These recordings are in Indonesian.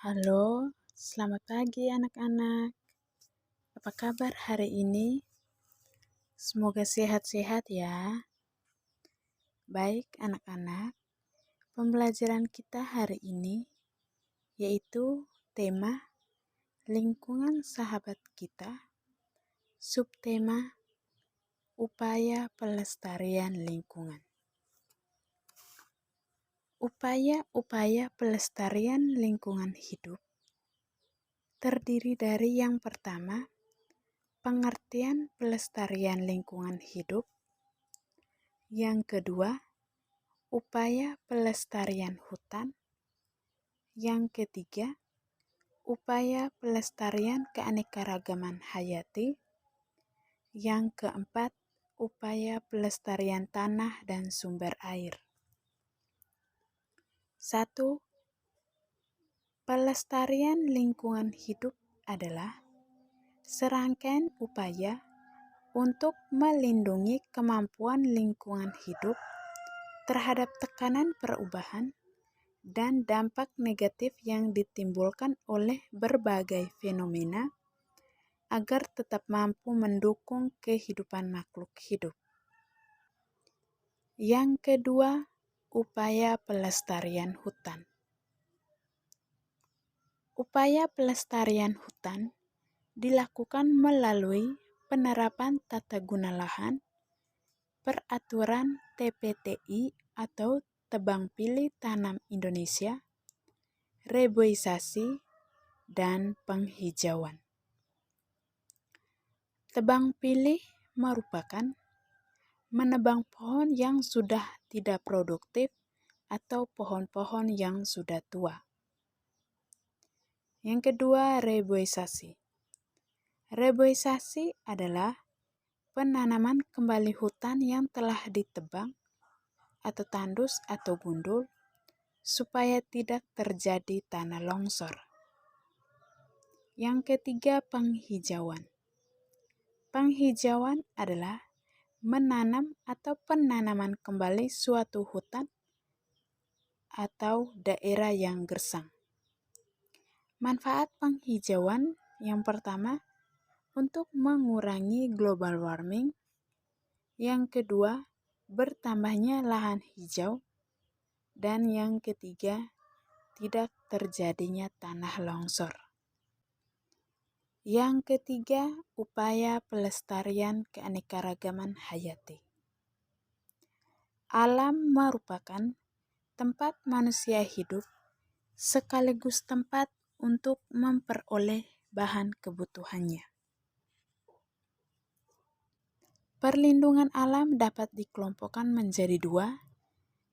Halo, selamat pagi anak-anak. Apa kabar hari ini? Semoga sehat-sehat ya. Baik anak-anak, pembelajaran kita hari ini yaitu tema lingkungan sahabat kita, subtema upaya pelestarian lingkungan. Upaya-upaya pelestarian lingkungan hidup terdiri dari yang pertama, pengertian pelestarian lingkungan hidup. Yang kedua, upaya pelestarian hutan. Yang ketiga, upaya pelestarian keanekaragaman hayati. Yang keempat, upaya pelestarian tanah dan sumber air. 1. Pelestarian lingkungan hidup adalah serangkaian upaya untuk melindungi kemampuan lingkungan hidup terhadap tekanan perubahan dan dampak negatif yang ditimbulkan oleh berbagai fenomena agar tetap mampu mendukung kehidupan makhluk hidup. Yang kedua, upaya pelestarian hutan. Upaya pelestarian hutan dilakukan melalui penerapan tata guna lahan, peraturan TPTI atau Tebang Pilih Tanam Indonesia, reboisasi, dan penghijauan. Tebang pilih merupakan menebang pohon yang sudah tidak produktif atau pohon-pohon yang sudah tua. Yang kedua, reboisasi. Reboisasi adalah penanaman kembali hutan yang telah ditebang atau tandus atau gundul supaya tidak terjadi tanah longsor. Yang ketiga, penghijauan. Penghijauan adalah menanam atau penanaman kembali suatu hutan atau daerah yang gersang. Manfaat penghijauan yang pertama, untuk mengurangi global warming. Yang kedua, bertambahnya lahan hijau. Dan yang ketiga, tidak terjadinya tanah longsor. Yang ketiga, upaya pelestarian keanekaragaman hayati. Alam merupakan tempat manusia hidup sekaligus tempat untuk memperoleh bahan kebutuhannya. Perlindungan alam dapat dikelompokkan menjadi dua.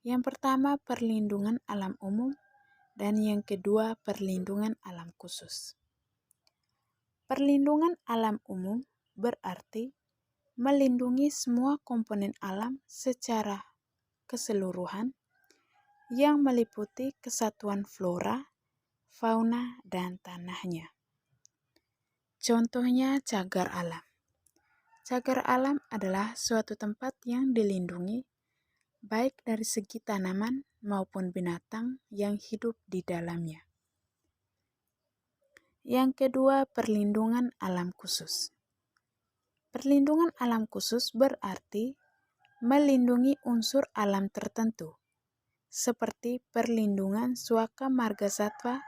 Yang pertama, perlindungan alam umum, dan yang kedua, perlindungan alam khusus. Perlindungan alam umum berarti melindungi semua komponen alam secara keseluruhan yang meliputi kesatuan flora, fauna, dan tanahnya. Contohnya cagar alam. Cagar alam adalah suatu tempat yang dilindungi baik dari segi tanaman maupun binatang yang hidup di dalamnya. Yang kedua, perlindungan alam khusus. Perlindungan alam khusus berarti melindungi unsur alam tertentu, seperti perlindungan suaka margasatwa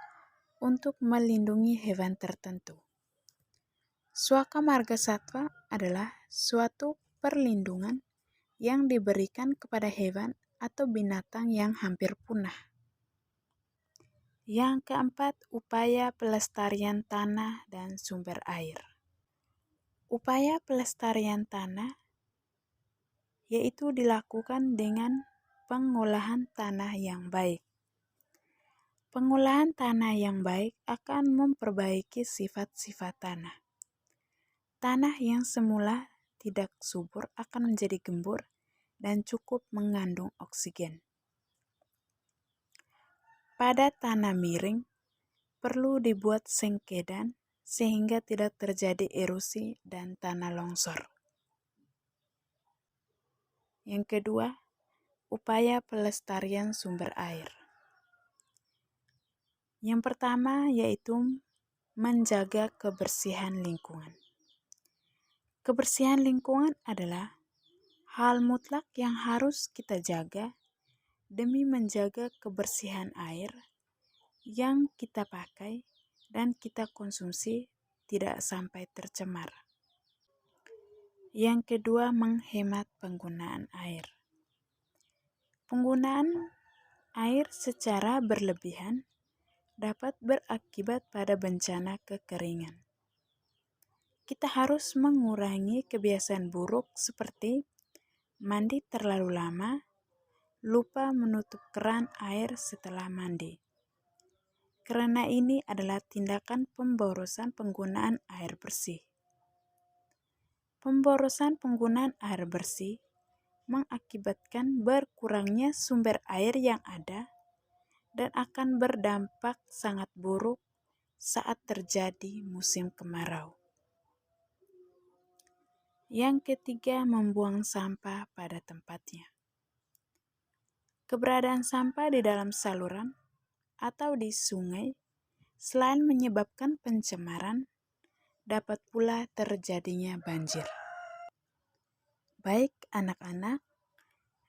untuk melindungi hewan tertentu. Suaka margasatwa adalah suatu perlindungan yang diberikan kepada hewan atau binatang yang hampir punah. Yang keempat, upaya pelestarian tanah dan sumber air. Upaya pelestarian tanah yaitu dilakukan dengan pengolahan tanah yang baik. Pengolahan tanah yang baik akan memperbaiki sifat-sifat tanah. Tanah yang semula tidak subur akan menjadi gembur dan cukup mengandung oksigen. Pada tanah miring, perlu dibuat sengkedan sehingga tidak terjadi erosi dan tanah longsor. Yang kedua, upaya pelestarian sumber air. Yang pertama yaitu menjaga kebersihan lingkungan. Kebersihan lingkungan adalah hal mutlak yang harus kita jaga demi menjaga kebersihan air yang kita pakai dan kita konsumsi tidak sampai tercemar. Yang kedua, menghemat penggunaan air. Penggunaan air secara berlebihan dapat berakibat pada bencana kekeringan. Kita harus mengurangi kebiasaan buruk seperti mandi terlalu lama, lupa menutup keran air setelah mandi. Karena ini adalah tindakan pemborosan penggunaan air bersih. Pemborosan penggunaan air bersih mengakibatkan berkurangnya sumber air yang ada dan akan berdampak sangat buruk saat terjadi musim kemarau. Yang ketiga, membuang sampah pada tempatnya. Keberadaan sampah di dalam saluran atau di sungai selain menyebabkan pencemaran, dapat pula terjadinya banjir. Baik anak-anak,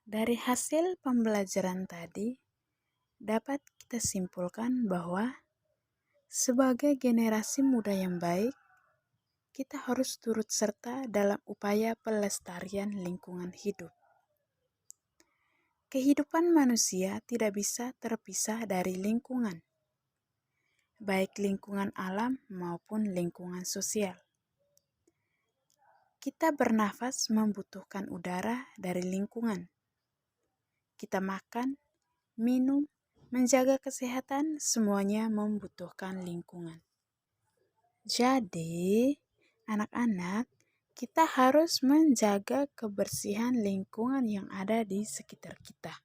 dari hasil pembelajaran tadi dapat kita simpulkan bahwa sebagai generasi muda yang baik, kita harus turut serta dalam upaya pelestarian lingkungan hidup. Kehidupan manusia tidak bisa terpisah dari lingkungan, baik lingkungan alam maupun lingkungan sosial. Kita bernafas membutuhkan udara dari lingkungan. Kita makan, minum, menjaga kesehatan, semuanya membutuhkan lingkungan. Jadi, anak-anak, kita harus menjaga kebersihan lingkungan yang ada di sekitar kita.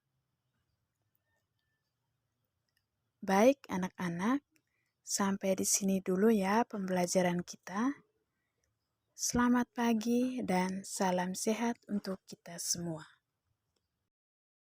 Baik anak-anak, sampai di sini dulu ya pembelajaran kita. Selamat pagi dan salam sehat untuk kita semua.